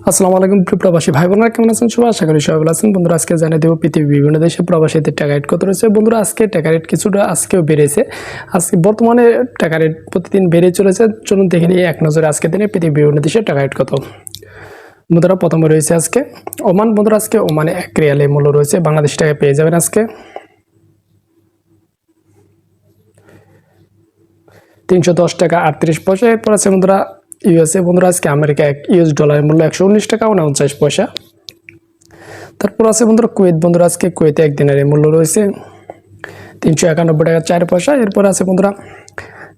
আসসালামু আলাইকুম প্রবাসী ভাই বোনেরা, কেমন আছেন সবাই? আশা করি সবাই ভালো আছেন। বন্ধুরা, আজকে জানিয়ে দেবো পৃথিবীর বিভিন্ন দেশে প্রবাসীদের টাকা রেট কত রয়েছে। বন্ধুরা, আজকে টাকা রেট কিছুটা আজকেও বেড়েছে। আজকে বর্তমানে টাকা রেট প্রতিদিন বেড়ে চলেছে। চলুন দেখে নিই এক নজরে আজকের দিনে পৃথিবীর বিভিন্ন দেশের টাকা রেট কত। বন্ধুরা, প্রথমে রয়েছে আজকে ওমান। বন্ধুরা, আজকে ওমানে 1 রিয়ালের মূল্য রয়েছে বাংলাদেশ টাকায় পেয়ে যাবেন আজকে 310 টাকা 38 পয়সা। এরপর আছে বন্ধুরা ইউএসএ। বন্ধুরা, আজকে আমেরিকা US ডলারের মূল্য 119 টাকা 49 পয়সা। তারপর আছে বন্ধুরা কুয়েত। বন্ধুরা, আজকে কুয়েতে 1 দিনারের মূল্য রয়েছে 391 টাকা 4 পয়সা। এরপর আছে বন্ধুরা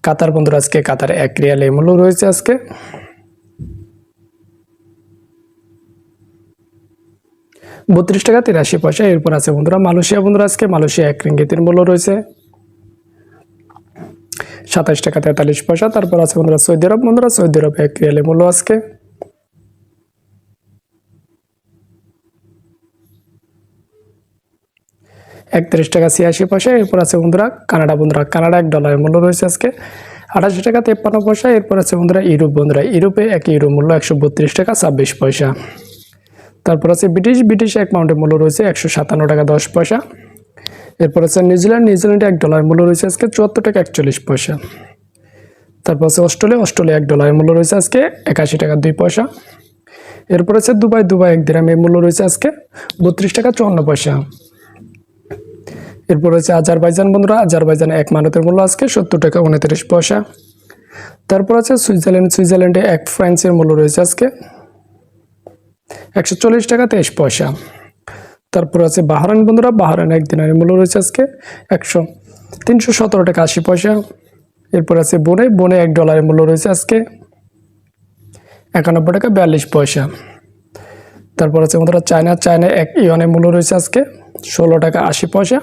কাতার। বন্ধুরা, আজকে কাতারে 1 রিয়ালের মূল্য রয়েছে আজকে 32 টাকা 83 পয়সা। এরপর আছে বন্ধুরা মালয়েশিয়া। বন্ধুরা, আজকে মালয়েশিয়া 1 রিঙ্গিতের মূল্য রয়েছে 27 টাকা 43 পয়সা। তারপর আছে বন্ধুরা সৌদি আরব। বন্ধুরা, সৌদি আরব 1 রিয়ালের মূল্য আজকে 31 টাকা 86 পয়সা। এরপর আছে বন্ধুরা কানাডা। বন্ধুরা, কানাডা 1 ডলারের মূল্য রয়েছে আজকে 88 টাকা 53 পয়সা। এরপর আছে বন্ধুরা ইউরোপ। বন্ধুরা, ইউরোপে 1 ইউরো মূল্য 132 টাকা 26 পয়সা। তারপর আছে ব্রিটিশ 1 পাউন্ডের মূল্য রয়েছে 157 টাকা 10 পয়সা। এরপর আছে নিউজিল্যান্ডে 1 ডলারের মূল্য রয়েছে আজকে 74 টাকা 41 পয়সা। তারপর আছে অস্ট্রেলিয়া 1 ডলারের মূল্য রয়েছে আজকে 81 টাকা 2 পয়সা। এরপর আছে দুবাই 1 দিরহামের মূল্য রয়েছে আজকে 32 টাকা 54 পয়সা। এরপর আছে আজারবাইজান। বন্ধুরা, আজারবাইজানে 1 মানতের মূল্য আজকে 70 টাকা 29 পয়সা। তারপর আছে সুইজারল্যান্ডে 1 ফ্রান্সের মূল্য রয়েছে আজকে 140 টাকা 23 পয়সা। তারপর আছে বাহরাইন। বন্ধুরা, বাহরাইনে 1 দিনারের মূল্য রয়েছে আজকে 317 টাকা 80 পয়সা। এরপর আছে বনে 1 ডলারের মূল্য রয়েছে আজকে 91 টাকা 42 পয়সা। তারপর আছে বন্ধুরা চায়নায় 1 ইয়নের মূল্য রয়েছে আজকে 16 টাকা 80 পয়সা।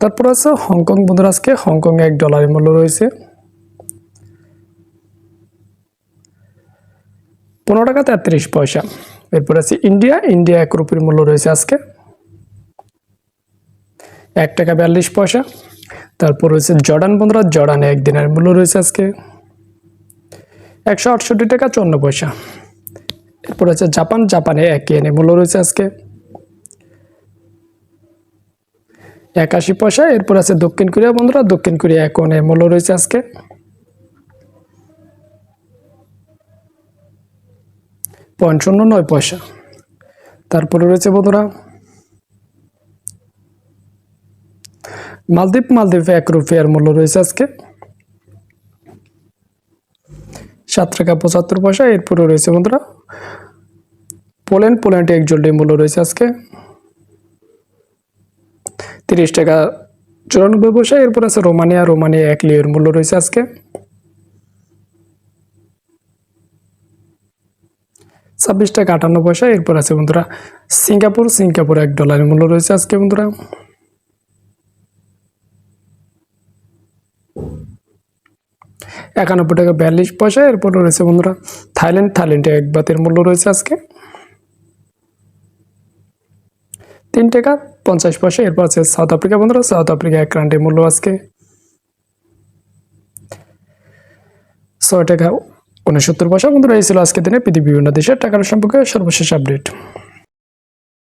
তারপর আছে হংকং। বন্ধুরা, আজকে হংকংয়ে 1 ডলারের মূল্য রয়েছে 15 টাকা 33 পয়সা। এরপর আছে ইন্ডিয়া 1 রুপির মূল্য রয়েছে আজকে 1 টাকা 42 পয়সা। তারপর রয়েছে জর্ডান। বন্ধুরা, জর্ডানে 1 দিনের মূল্য রয়েছে আজকে 168 টাকা 54 পয়সা। এরপর আছে জাপানে 1 ইয়েনের মূল্য রয়েছে আজকে 81 পয়সা। এরপর আছে দক্ষিণ কোরিয়া। বন্ধুরা, দক্ষিণ কোরিয়া 1 ওয়ানের মূল্য রয়েছে আজকে 0.09 পয়সা। তারপরে রয়েছে বন্ধুরা মালদ্বীপে 1 রুপিয়ার মূল্য রয়েছে আজকে 7 টাকা 75 পয়সা। এরপরে রয়েছে বন্ধুরা পোল্যান্ডে 1 জোল্ডির মূল্য রয়েছে আজকে 30 টাকা 94 পয়সা। এরপর আছে রোমানিয়া 1 লিওর মূল্য রয়েছে আজকে 26 টাকা 58 পয়সা। এরপর আছে বন্ধুরা সিঙ্গাপুর 1 ডলারের মূল্য রয়েছে আজকে বন্ধুরা 91 টাকা 42 পয়সা। এরপর রয়েছে বন্ধুরা থাইল্যান্ডে 1 বাতের মূল্য রয়েছে আজকে 3 টাকা 50 পয়সা। এরপর আছে সাউথ আফ্রিকা। বন্ধুরা, সাউথ আফ্রিকা 1 রান্ডের মূল্য আজকে 6 টাকা 69 পয়সা। বন্ধুরা, এই ছিল আজকের দিনে পৃথিবীর বিভিন্ন দেশের টাকার সম্পর্কে সর্বশেষ আপডেট।